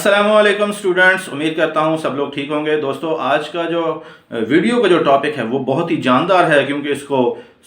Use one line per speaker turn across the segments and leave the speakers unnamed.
अस्सलामुअलैकुम स्टूडेंट्स, उम्मीद करता हूँ सब लोग ठीक होंगे। दोस्तों, आज का जो वीडियो का जो टॉपिक है वो बहुत ही जानदार है, क्योंकि इसको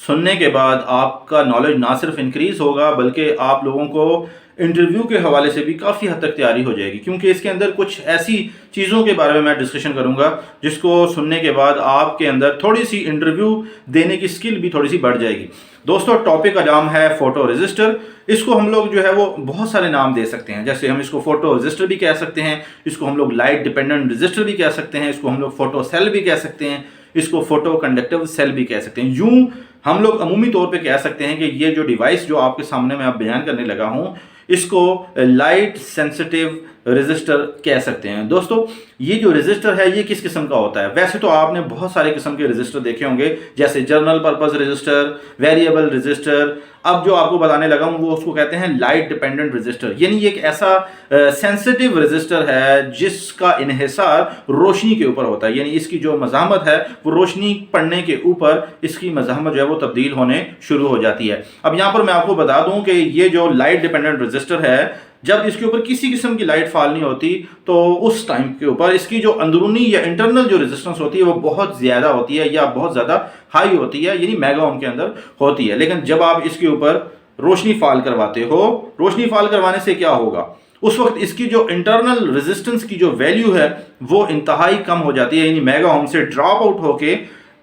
सुनने के बाद आपका नॉलेज ना सिर्फ इंक्रीज़ होगा बल्कि आप लोगों को इंटरव्यू के हवाले से भी काफ़ी हद तक तैयारी हो जाएगी, क्योंकि इसके अंदर कुछ ऐसी चीज़ों के बारे में मैं डिस्कशन करूँगा जिसको सुनने के बाद आपके अंदर थोड़ी सी इंटरव्यू देने की स्किल भी थोड़ी सी बढ़ जाएगी। दोस्तों, टॉपिक का नाम है फोटो रजिस्टर। इसको हम लोग जो है वो बहुत सारे नाम दे सकते हैं, जैसे हम इसको फोटो रजिस्टर भी कह सकते हैं, इसको हम लोग लाइट डिपेंडेंट रजिस्टर भी कह सकते हैं, इसको हम लोग फोटो सेल भी कह सकते हैं, इसको फोटो कंडक्टिव सेल भी कह सकते हैं। यूं हम लोग अमूमी तौर पे कह सकते हैं कि ये जो डिवाइस जो आपके सामने मैं अब बयान करने लगा हूं, इसको लाइट सेंसिटिव रजिस्टर कह सकते हैं। दोस्तों, ये जो रजिस्टर है ये किस किस्म का होता है? वैसे तो आपने बहुत सारे किस्म के रजिस्टर देखे होंगे, जैसे general purpose register, variable resistor. अब जो आपको बताने लगा हूं वो उसको कहते हैं लाइट डिपेंडेंट रजिस्टर, यानी ये एक ऐसा सेंसिटिव रजिस्टर है जिसका इन्हिसार रोशनी के ऊपर होता है, यानी इसकी जो मज़ाहमत है वो रोशनी पड़ने के ऊपर इसकी मज़ाहमत जो है वो तब्दील होने शुरू हो जाती है। अब यहाँ पर मैं आपको बता दूं कि ये जो लाइट डिपेंडेंट रजिस्टर है, जब इसके ऊपर किसी किस्म की लाइट फॉल नहीं होती तो उस टाइम के ऊपर इसकी जो अंदरूनी या इंटरनल जो रेजिस्टेंस होती है वो बहुत ज़्यादा होती है या बहुत ज़्यादा हाई होती है, यानी मेगा ओम के अंदर होती है। लेकिन जब आप इसके ऊपर रोशनी फॉल करवाते हो, रोशनी फॉल करवाने से क्या होगा? उस वक्त इसकी जो इंटरनल रेजिस्टेंस की जो वैल्यू है वो इंतहाई कम हो जाती है, यानी मेगा ओम से ड्रॉप आउट होके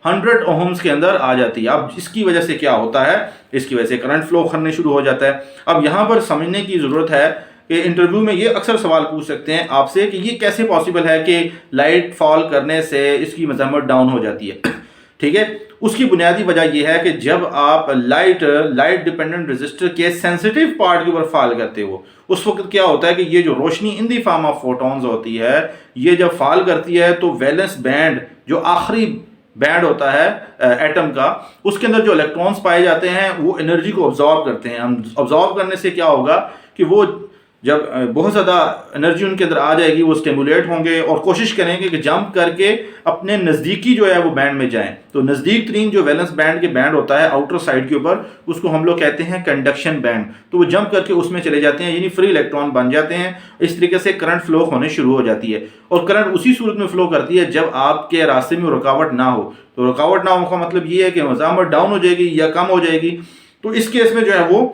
100 ओम्स के अंदर आ जाती है। अब इसकी वजह से क्या होता है? इसकी वजह से करंट फ्लो करने शुरू हो जाता है। अब यहाँ पर समझने की ज़रूरत है कि इंटरव्यू में ये अक्सर सवाल पूछ सकते हैं आपसे कि ये कैसे पॉसिबल है कि लाइट फॉल करने से इसकी मज़ाहमत डाउन हो जाती है। ठीक है, उसकी बुनियादी वजह यह है कि जब आप लाइट डिपेंडेंट रजिस्टर के सेंसिटिव पार्ट के ऊपर फॉल करते हो, उस वक्त क्या होता है कि ये जो रोशनी इन दी फॉर्म ऑफ फोटॉन्स होती है, ये जब फॉल करती है तो वैलेंस बैंड जो आखिरी बैंड होता है एटम का, उसके अंदर जो इलेक्ट्रॉन्स पाए जाते हैं वो एनर्जी को ऑब्जॉर्व करते हैं। हम ऑब्जॉर्व करने से क्या होगा कि वो जब बहुत ज़्यादा एनर्जी उनके अंदर आ जाएगी, वो स्टिमुलेट होंगे और कोशिश करेंगे कि जंप करके अपने नज़दीकी जो है वो बैंड में जाएं। तो नज़दीक तरीन जो वैलेंस बैंड के बैंड होता है आउटर साइड के ऊपर, उसको हम लोग कहते हैं कंडक्शन बैंड। तो वो जंप करके उसमें चले जाते हैं, यानी फ्री इलेक्ट्रॉन बन जाते हैं। इस तरीके से करंट फ्लो होने शुरू हो जाती है, और करंट उसी सूरत में फ्लो करती है जब आपके रास्ते में रुकावट ना हो। तो रुकावट ना हो का मतलब ये है कि मज़ाहमत डाउन हो जाएगी या कम हो जाएगी। तो इस केस में जो है वो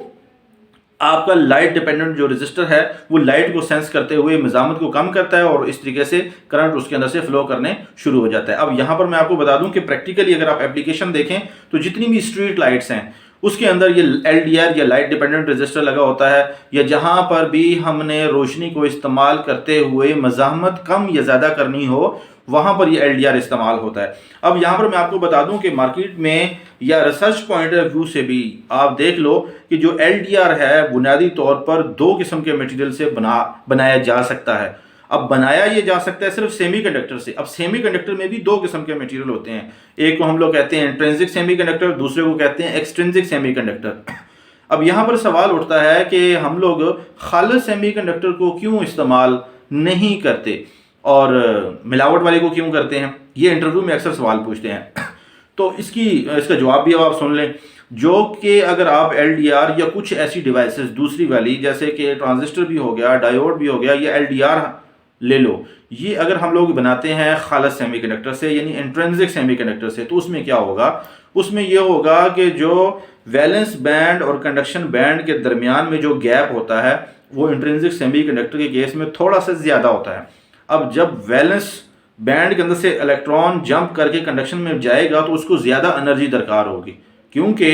आपका लाइट डिपेंडेंट जो रजिस्टर है वो लाइट को सेंस करते हुए मज़ाहमत को कम करता है और इस तरीके से करंट उसके अंदर से फ्लो करने शुरू हो जाता है। अब यहाँ पर मैं आपको बता दूं कि प्रैक्टिकली अगर आप एप्लीकेशन देखें तो जितनी भी स्ट्रीट लाइट्स हैं उसके अंदर ये LDR या लाइट डिपेंडेंट रजिस्टर लगा होता है, या जहाँ पर भी हमने रोशनी को इस्तेमाल करते हुए मज़ाहमत कम या ज़्यादा करनी हो वहाँ पर ये LDR इस्तेमाल होता है। अब यहाँ पर मैं आपको बता दूं कि मार्केट में या रिसर्च पॉइंट ऑफ व्यू से भी आप देख लो कि जो LDR है बुनियादी तौर पर दो किस्म के मटेरियल से बनाया जा सकता है। अब बनाया ये जा सकता है सिर्फ सेमीकंडक्टर से। अब सेमीकंडक्टर में भी दो किस्म के मटेरियल होते हैं, एक को हम लोग कहते हैं इंट्रिंसिक सेमीकंडक्टर, दूसरे को कहते हैं एक्सट्रिंसिक सेमीकंडक्टर। अब यहाँ पर सवाल उठता है कि हम लोग खालिस सेमीकंडक्टर को क्यों इस्तेमाल नहीं करते और मिलावट वाले को क्यों करते हैं? ये इंटरव्यू में अक्सर सवाल पूछते हैं। तो इसका जवाब भी अब आप सुन लें, जो कि अगर आप LDR या कुछ ऐसी डिवाइसेस दूसरी वाली जैसे कि ट्रांजिस्टर भी हो गया, डायोड भी हो गया, या LDR ले लो, ये अगर हम लोग बनाते हैं खालिस सेमीकंडक्टर से यानी इंट्रिंसिक सेमीकंडक्टर से, तो उसमें क्या होगा? उसमें यह होगा कि जो वैलेंस बैंड और कंडक्शन बैंड के दरमियान में जो गैप होता है वो इंट्रिंसिक सेमीकंडक्टर के केस में थोड़ा सा ज़्यादा होता है। अब जब वैलेंस बैंड के अंदर से इलेक्ट्रॉन जंप करके कंडक्शन में जाएगा तो उसको ज़्यादा एनर्जी दरकार होगी, क्योंकि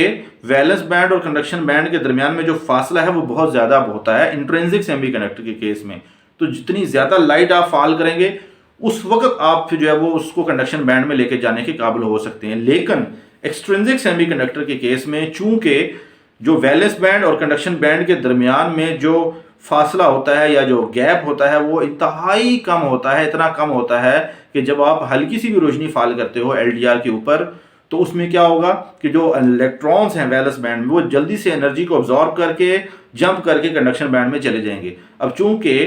वैलेंस बैंड और कंडक्शन बैंड के दरमियान में जो फासला है वो बहुत ज़्यादा होता है इंट्रिंसिक सेमीकंडक्टर के केस में। तो जितनी ज़्यादा लाइट आप फॉल करेंगे उस वक्त आप फिर जो है वो उसको कंडक्शन बैंड में लेके जाने के काबिल हो सकते हैं। लेकिन एक्सट्रिंसिक सेमीकंडक्टर के केस में चूंकि जो वैलेंस बैंड और कंडक्शन बैंड के दरमियान में जो फासला होता है या जो गैप होता है वो इंतहाई कम होता है, इतना कम होता है कि जब आप हल्की सी भी रोशनी फॉल करते हो LDR के ऊपर तो उसमें क्या होगा कि जो इलेक्ट्रॉन्स हैं वैलेंस बैंड में वो जल्दी से एनर्जी को ऑब्जॉर्व करके जंप करके कंडक्शन बैंड में चले जाएंगे। अब चूंकि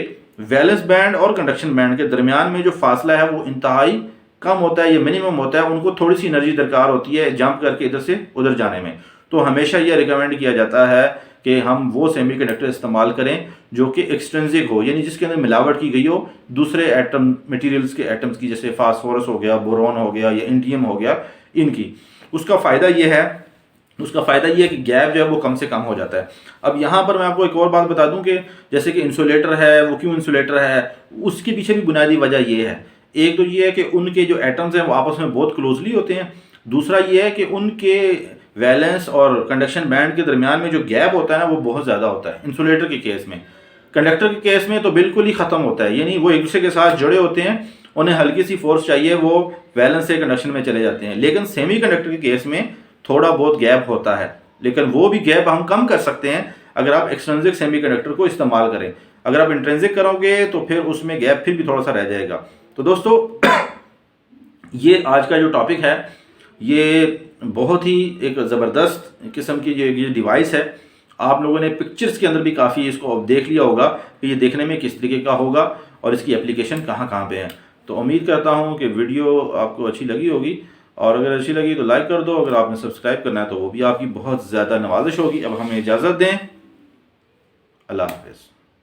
वैलेंस बैंड और कंडक्शन बैंड के दरमियान में जो फासला है वो इंतहाई कम होता है, ये मिनिमम होता है, उनको थोड़ी सी एनर्जी दरकार होती है जंप करके इधर से उधर जाने में। तो हमेशा ये रिकमेंड किया जाता है कि हम वो सेमीकंडक्टर इस्तेमाल करें जो कि एक्सट्रिंसिक हो, यानी जिसके अंदर मिलावट की गई हो दूसरे एटम मटेरियल्स के एटम्स की, जैसे फास्फोरस हो गया, बोरॉन हो गया या इंडियम हो गया, इनकी। उसका फ़ायदा ये है कि गैप जो है वो कम से कम हो जाता है। अब यहाँ पर मैं आपको एक और बात बता दूं कि जैसे कि इंसुलेटर है, वो क्यों इंसुलेटर है, उसके पीछे भी बुनियादी वजह ये है। एक तो ये है कि उनके जो एटम्स हैं वो आपस में बहुत क्लोजली होते हैं। दूसरा ये है कि उनके वैलेंस और कंडक्शन बैंड के दरमियान में जो गैप होता है ना वो बहुत ज़्यादा होता है इंसुलेटर के केस में। कंडक्टर के केस में तो बिल्कुल ही ख़त्म होता है, यानी वो एक दूसरे के साथ जुड़े होते हैं, उन्हें हल्की सी फोर्स चाहिए, वो वैलेंस से कंडक्शन में चले जाते हैं। लेकिन सेमी कंडक्टर के केस में थोड़ा बहुत गैप होता है, लेकिन वो भी गैप हम कम कर सकते हैं अगर आप एक्सट्रिंसिक सेमीकंडक्टर को इस्तेमाल करें। अगर आप इंट्रिंसिक करोगे तो फिर उसमें गैप फिर भी थोड़ा सा रह जाएगा। तो दोस्तों ये आज का जो टॉपिक है ये बहुत ही एक ज़बरदस्त किस्म की ये डिवाइस है। आप लोगों ने पिक्चर्स के अंदर भी काफ़ी इसको देख लिया होगा कि ये देखने में किस तरीके का होगा और इसकी एप्लीकेशन कहाँ कहाँ पे है। तो उम्मीद करता हूँ कि वीडियो आपको अच्छी लगी होगी, और अगर अच्छी लगी तो लाइक कर दो, अगर आपने सब्सक्राइब करना है तो वो भी आपकी बहुत ज़्यादा नवाजिश होगी। अब हमें इजाज़त दें, अल्लाह हाफ़िज़।